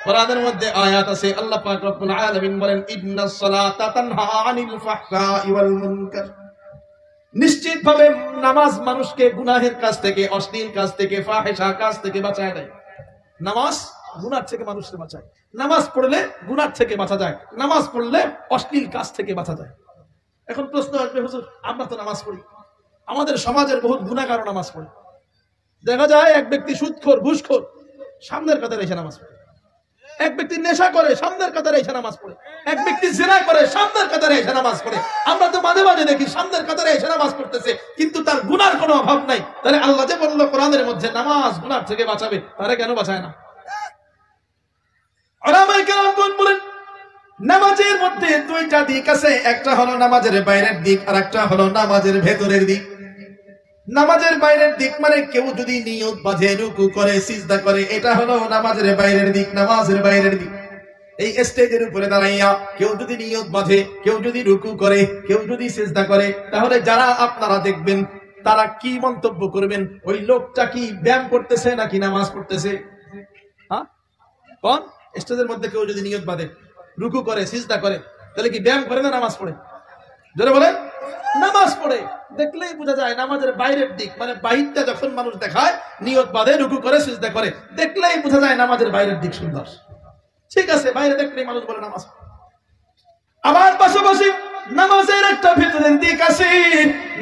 কোরআনের মধ্যে আয়াত আছে, আল্লাহ পাক রব্বুল আলামিন বলেন, ইন্নাস সালাতা তানহা আনিল ফাহশাই ওয়াল মুনকার। নিশ্চিতভাবে নামাজ মানুষকে গুনাহের কাজ থেকে, অশ্লীল কাজ থেকে, ফাহিশা কাজ থেকে বাঁচায় দেয়। নামাজ গুনাহ থেকে মানুষকে বাঁচায়। নামাজ পড়লে গুনাহ থেকে বাঁচা যায়, নামাজ পড়লে অশ্লীল কাজ থেকে বাঁচা যায়। এখন প্রশ্ন আসবে, হুজুর আমরা তো নামাজ পড়ি, আমাদের সমাজের বহুত গুনাহগার নামাজ পড়ে। দেখা যায় এক ব্যক্তি সুদখোর, ঘুষখোর, সামনের কাতারে এসে নামাজ পড়ে। এক ব্যক্তি নেশা করে, সামনের কাতারে এসে নামাজ পড়ে। এক ব্যক্তি জিনা করে, সামনের কাতারে এসে নামাজ পড়ে। আমরা তো মাঝে মাঝে দেখি সামনের কাতারে এসে নামাজ পড়তেছে, কিন্তু তার গুনার কোনো অভাব নাই। তাহলে আল্লাহ যে বলল কোরআনের মধ্যে নামাজ গুনার থেকে বাঁচাবে, তারে কেন বাঁচায় না? ওলামায়ে কেরাম বলেন, নামাজের মধ্যে দুইটা দিক আছে, একটা হলো নামাজের বাইরের দিক, আর একটা হলো নামাজের ভেতরের দিক। নামাজের বাইরের দিক মানে কেউ যদি নিয়ত বাঁধে, রুকু করে, সিজদা করে, এটা হলো নামাজের বাইরের দিক, নামাজের বাইরের দিক। এই স্টেজের উপরে দাঁড়াইয়া কেউ যদি নিয়ত বাঁধে, কেউ যদি রুকু করে, কেউ যদি সিজদা করে, তাহলে যারা আপনারা দেখবেন তারা কি মন্তব্য করবেন? ওই লোকটা কি ব্যায়াম করতেছে নাকি নামাজ পড়তেছে? হ্যাঁ, কোন স্টেজের মধ্যে কেউ যদি নিয়ত বাঁধে, রুকু করে, সিজদা করে, তাহলে কি ব্যায়াম করে না নামাজ পড়ে? জোরে বলে, নামাজ পড়ে। দেখলেই বোঝা যায় নামাজের বাইরের দিক, মানে বাহিরটা যখন মানুষ দেখায়, নিয়ত বাঁধে, রুকু করে, সিজদা করে, দেখলেই বোঝা যায় নামাজের বাইরের দিক সুন্দর। ঠিক আছে, বাইরে দেখলেই মানুষ বলে নামাজ। আবার পাশাপাশি নামাজের একটা ভেতরের দিক আছে।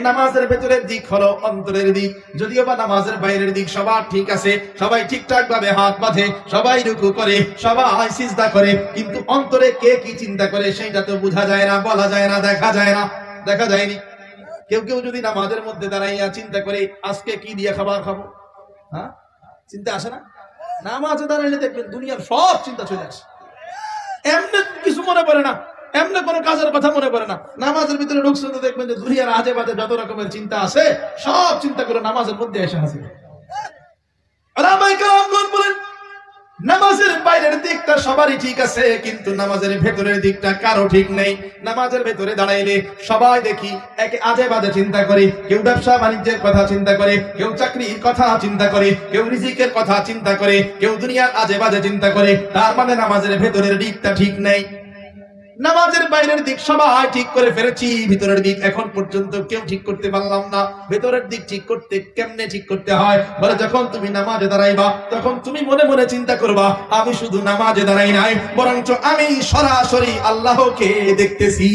নামাজের ভেতরের দিক হলো অন্তরের দিক। যদিও বা নামাজের বাইরের দিক সবার ঠিক আছে, সবাই ঠিকঠাক ভাবে হাত বাঁধে, সবাই রুকু করে, সবাই সিজদা করে, কিন্তু অন্তরে কে কি চিন্তা করে সেটা তো বোঝা যায় না, বলা যায় না, দেখা যায় না, দেখা যায়নি। কেউ কেউ যদি নামাজের মধ্যে দাঁড়াইয়া চিন্তা করে আজকে কি দিয়ে খাবার খাবো, হ্যাঁ, চিন্তা আসে না? নামাজে দাঁড়াইলে দেখবেন দুনিয়ার সব চিন্তা চলে আসে। এমনি কিছু মনে পড়ে না, এমনি কোনো কাজের কথা মনে পড়ে না। নামাজের ভিতরে ঢুকছে তো দেখবেন যে দুনিয়ার আজে বাজে যত রকমের চিন্তা আছে, সব চিন্তা করে নামাজের মধ্যে এসে হাজির। ওলামায়ে কেরাম বলেন, নামাজের বাইরের দিকটা সবারই ঠিক আছে, কিন্তু নামাজের ভেতরের দিকটা কারো ঠিক নেই। নামাজের ভেতরে দাঁড়াইলে সবাই দেখি একে আজে বাজে চিন্তা করে। কেউ ব্যবসা বাণিজ্যের কথা চিন্তা করে, কেউ চাকরির কথা চিন্তা করে, কেউ রিজিকের কথা চিন্তা করে, কেউ দুনিয়ার আজে বাজে চিন্তা করে। তার মানে নামাজের ভেতরের দিকটা ঠিক নেই। নামাজের বাইরের দিক সবাই ঠিক করে ফেলেছি, ভিতরের দিক এখন পর্যন্ত কেউ ঠিক করতে পারলাম না। ভেতরের দিক ঠিক করতে কেমনে ঠিক করতে হয়? বলে, যখন তুমি নামাজে দাঁড়াইবা তখন তুমি মনে মনে চিন্তা করবা, আমি শুধু নামাজে দাঁড়াই নাই, বরঞ্চ আমি সরাসরি আল্লাহকে দেখতেছি।